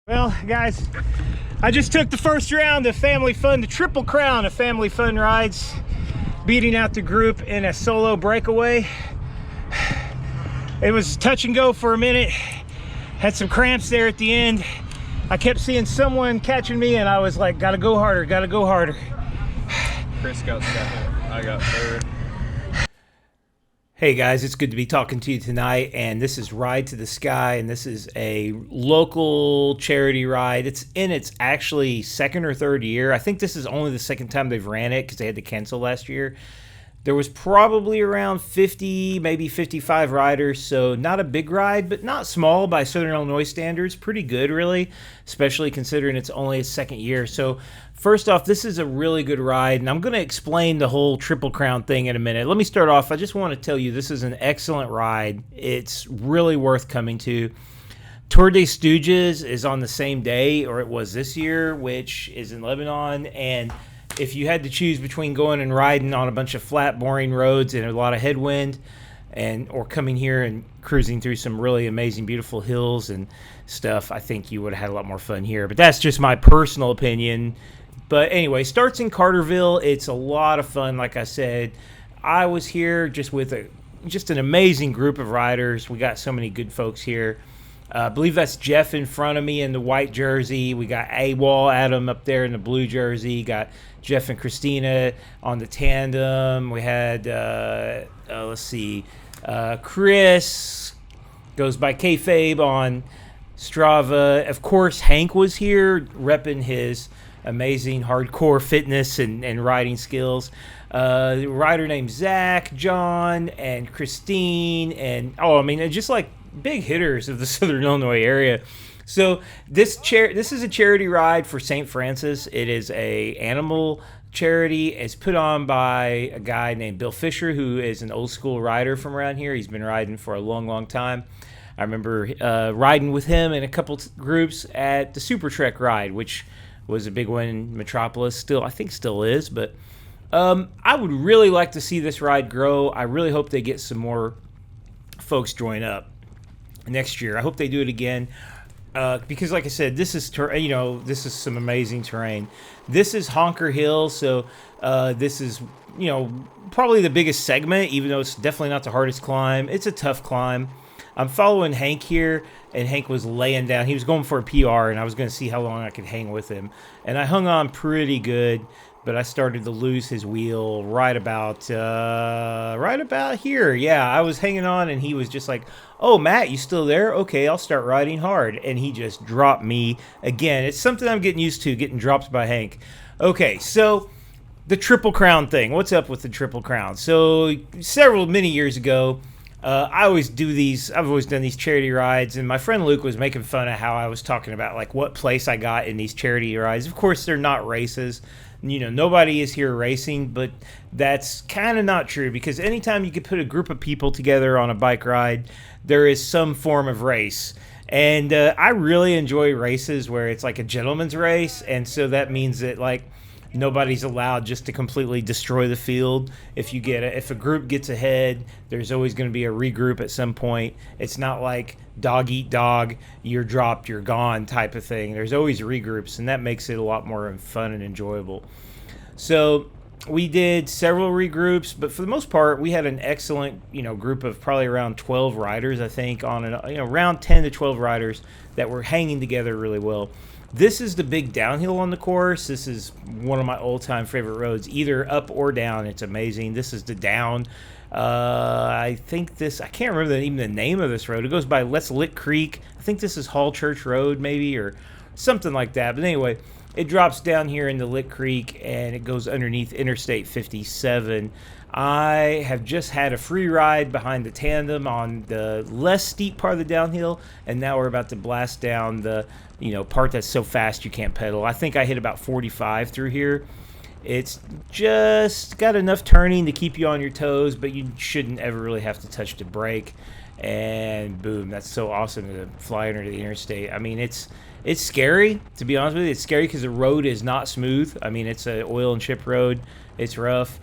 Well, guys, I just took the first round of Family Fun, the Triple Crown of Family Fun rides, beating out the group in a solo breakaway. It was touch and go for a minute. Had some cramps there at the end. I kept seeing someone catching me and I was like, gotta go harder, gotta go harder. Chris got second, I got third. Hey guys, it's good to be talking to you tonight, and this is Ride to the Sky, and this is a local charity ride. It's in its actually second or third year. I think this is only the second time they've ran it because they had to cancel last year. There was probably around 50, maybe 55 riders, so not a big ride, but not small by Southern Illinois standards. Pretty good, really, especially considering it's only its second year. So first off, this is a really good ride, and I'm going to explain the whole Triple Crown thing in a minute. Let me start off. I just want to tell you this is an excellent ride. It's really worth coming to. Tour des Stooges is on the same day, or it was this year, which is in Lebanon, and if you had to choose between going and riding on a bunch of flat, boring roads and a lot of headwind, or coming here and cruising through some really amazing, beautiful hills and stuff, I think you would have had a lot more fun here. But that's just my personal opinion. But anyway, starts in Carterville. It's a lot of fun, like I said. I was here just with an amazing group of riders. We got so many good folks here. I believe that's Jeff in front of me in the white jersey. We got AWOL Adam up there in the blue jersey. Got Jeff and Christina on the tandem. We had, Chris goes by Kayfabe on Strava. Of course, Hank was here repping his amazing hardcore fitness and riding skills. A rider named Zach, John, and Christine, and just like big hitters of the Southern Illinois area. So this is a charity ride for St. Francis. It is a animal charity. It's put on by a guy named Bill Fisher, who is an old school rider from around here. He's been riding for a long, long time. I remember riding with him in a couple groups at the Super Trek ride, which was a big one in Metropolis. I think still is, but I would really like to see this ride grow. I really hope they get some more folks join up next year. I hope they do it again because, like I said, this is some amazing terrain. This is Honker Hill, so this is probably the biggest segment, even though it's definitely not the hardest climb. It's a tough climb. I'm following Hank here, and Hank was laying down. He was going for a PR, and I was going to see how long I could hang with him. And I hung on pretty good, but I started to lose his wheel right about here. Yeah, I was hanging on, and he was just like, "Oh, Matt, you still there? Okay, I'll start riding hard." And he just dropped me again. It's something I'm getting used to, getting dropped by Hank. Okay, so the Triple Crown thing. What's up with the Triple Crown? So many years ago, I always do these. I've always done these charity rides, and my friend Luke was making fun of how I was talking about like what place I got in these charity rides. Of course, they're not races. Nobody is here racing, but that's kind of not true because anytime you could put a group of people together on a bike ride, there is some form of race. And I really enjoy races where it's like a gentleman's race, and so that means that like nobody's allowed just to completely destroy the field. If a group gets ahead, there's always going to be a regroup at some point. It's not like dog eat dog, you're dropped, you're gone type of thing. There's always regroups, and that makes it a lot more fun and enjoyable. So we did several regroups, but for the most part, we had an excellent, group of probably around 12 riders, I think, around 10 to 12 riders that were hanging together really well. This is the big downhill on the course. This is one of my all-time favorite roads, either up or down. It's amazing. This is the down. I can't remember even the name of this road. It goes by Let's Lick Creek. I think this is Hall Church Road maybe, or something like that. But anyway, it drops down here into Lick Creek, and it goes underneath Interstate 57. I have just had a free ride behind the tandem on the less steep part of the downhill, and now we're about to blast down the part that's so fast you can't pedal. I think I hit about 45 through here. It's just got enough turning to keep you on your toes, but you shouldn't ever really have to touch the brake. And boom, that's so awesome to fly under the interstate. I mean, it's scary, to be honest with you. It's scary because the road is not smooth. I mean, it's an oil and chip road. It's rough.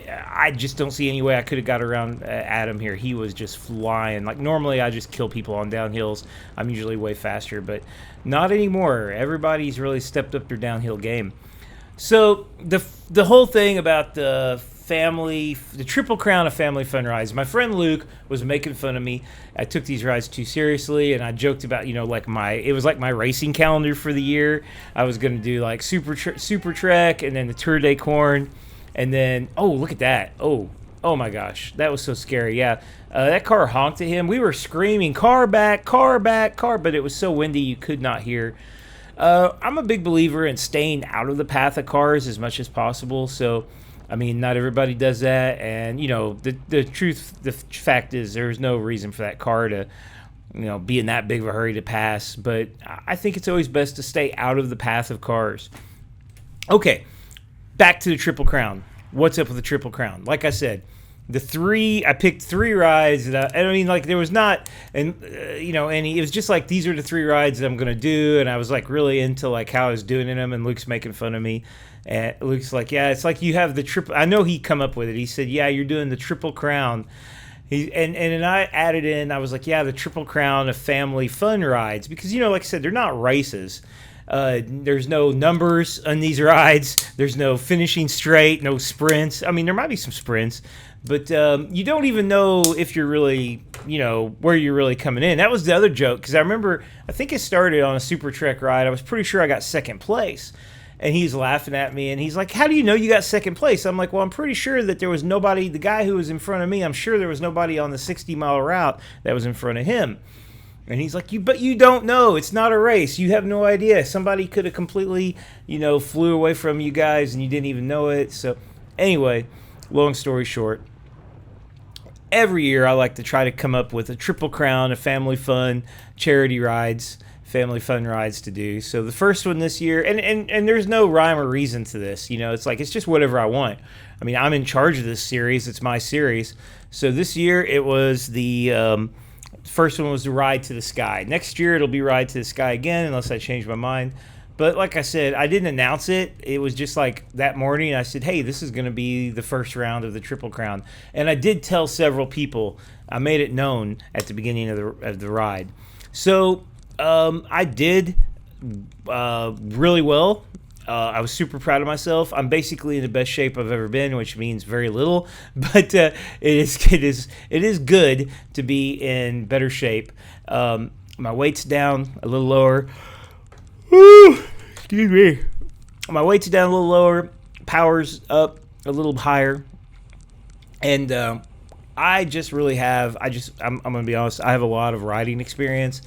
I just don't see any way I could have got around Adam here. He was just flying. Like, normally I just kill people on downhills. I'm usually way faster, but not anymore. Everybody's really stepped up their downhill game. So the whole thing about the Triple Crown of family fun rides, my friend Luke was making fun of me. I took these rides too seriously, and I joked about, like it was like my racing calendar for the year. I was going to do like Super Trek, and then the Tour de Corn, and then, oh, look at that. Oh my gosh, that was so scary. Yeah, that car honked at him. We were screaming, car back, but it was so windy you could not hear. I'm a big believer in staying out of the path of cars as much as possible. So, I mean, not everybody does that. And, the fact is there's no reason for that car to, be in that big of a hurry to pass. But I think it's always best to stay out of the path of cars. Okay, back to the Triple Crown. What's up with the Triple Crown? Like I said, I picked 3 rides, there was not, it was just like, these are the 3 rides that I'm going to do, and I was, like, really into, like, how I was doing in them, and Luke's making fun of me, and Luke's like, yeah, it's like you have the triple, I know he come up with it, he said, yeah, you're doing the Triple Crown, and I added in, I was like, yeah, the Triple Crown of family fun rides, because, like I said, they're not races. There's no numbers on these rides. There's no finishing straight, no sprints. I mean, there might be some sprints, but you don't even know if you're really, where you're really coming in. That was the other joke, because I think it started on a Super Trek ride. I was pretty sure I got second place. And he's laughing at me, and he's like, how do you know you got second place? I'm like, well, I'm pretty sure that there was nobody, the guy who was in front of me, I'm sure there was nobody on the 60-mile route that was in front of him. And he's like, but you don't know. It's not a race. You have no idea. Somebody could have completely, flew away from you guys, and you didn't even know it. So anyway, long story short, every year I like to try to come up with a Triple Crown of family fun charity rides, family fun rides to do. So the first one this year, and there's no rhyme or reason to this. It's just whatever I want. I mean, I'm in charge of this series. It's my series. So this year it was the... first one was the Ride to the Sky. Next year it'll be Ride to the Sky again, unless I change my mind. But like I said, I didn't announce it. It was just like that morning I said, hey, this is going to be the first round of the Triple Crown. And I did tell several people. I made it known at the beginning of the ride. So I did really well. I was super proud of myself. I'm basically in the best shape I've ever been, which means very little, but it is good to be in better shape. My weight's down a little lower. Woo! Excuse me. My weight's down a little lower. Power's up a little higher, and I just really have. I'm gonna be honest. I have a lot of riding experience.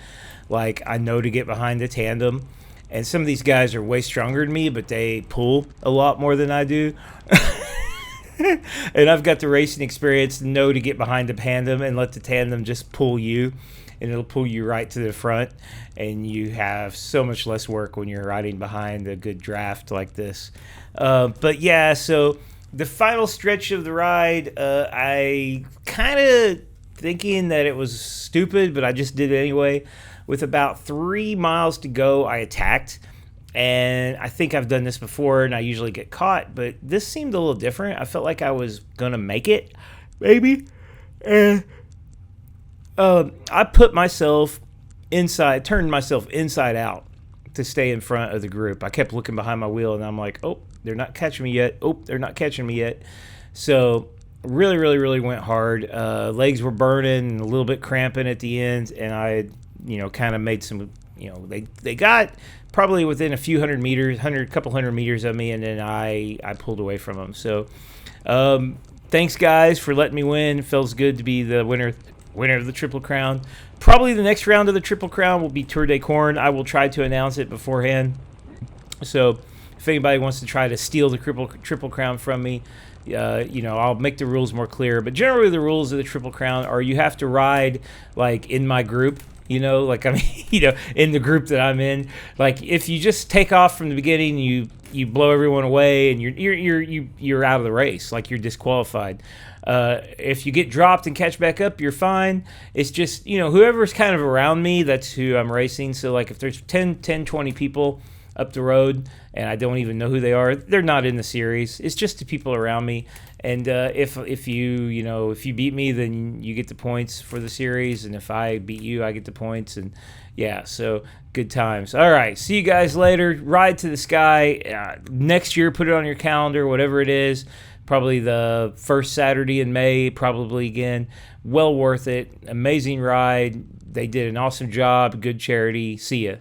Like, I know to get behind the tandem. And some of these guys are way stronger than me, but they pull a lot more than I do. And I've got the racing experience to know to get behind the tandem and let the tandem just pull you. And it'll pull you right to the front. And you have so much less work when you're riding behind a good draft like this. But yeah, so the final stretch of the ride, I kind of thinking that it was stupid, but I just did it anyway. With about 3 miles to go, I attacked, and I think I've done this before, and I usually get caught, but this seemed a little different. I felt like I was going to make it, maybe, and I put myself inside, turned myself inside out to stay in front of the group. I kept looking behind my wheel, and I'm like, oh, they're not catching me yet. Oh, they're not catching me yet. So really, really, really went hard. Legs were burning, a little bit cramping at the end, and I kind of made some, they got probably within a few hundred meters, couple hundred meters of me, and then I pulled away from them. So, thanks guys for letting me win. It feels good to be the winner of the Triple Crown. Probably the next round of the Triple Crown will be Tour de Corn. I will try to announce it beforehand. So, if anybody wants to try to steal the Triple Crown from me, I'll make the rules more clear. But generally, the rules of the Triple Crown are you have to ride like in my group. In the group that I'm in, like if you just take off from the beginning, you blow everyone away, and you're out of the race, like you're disqualified. If you get dropped and catch back up, you're fine. It's just whoever's kind of around me, that's who I'm racing. So like if there's 20 people up the road and I don't even know who they are, they're not in the series. It's just the people around me, And if you beat me, then you get the points for the series, and if I beat you, I get the points. And yeah, so good times. All right, see you guys later. Ride to the Sky next year. Put it on your calendar, whatever it is. Probably the first Saturday in May. Probably again. Well worth it. Amazing ride. They did an awesome job. Good charity. See ya.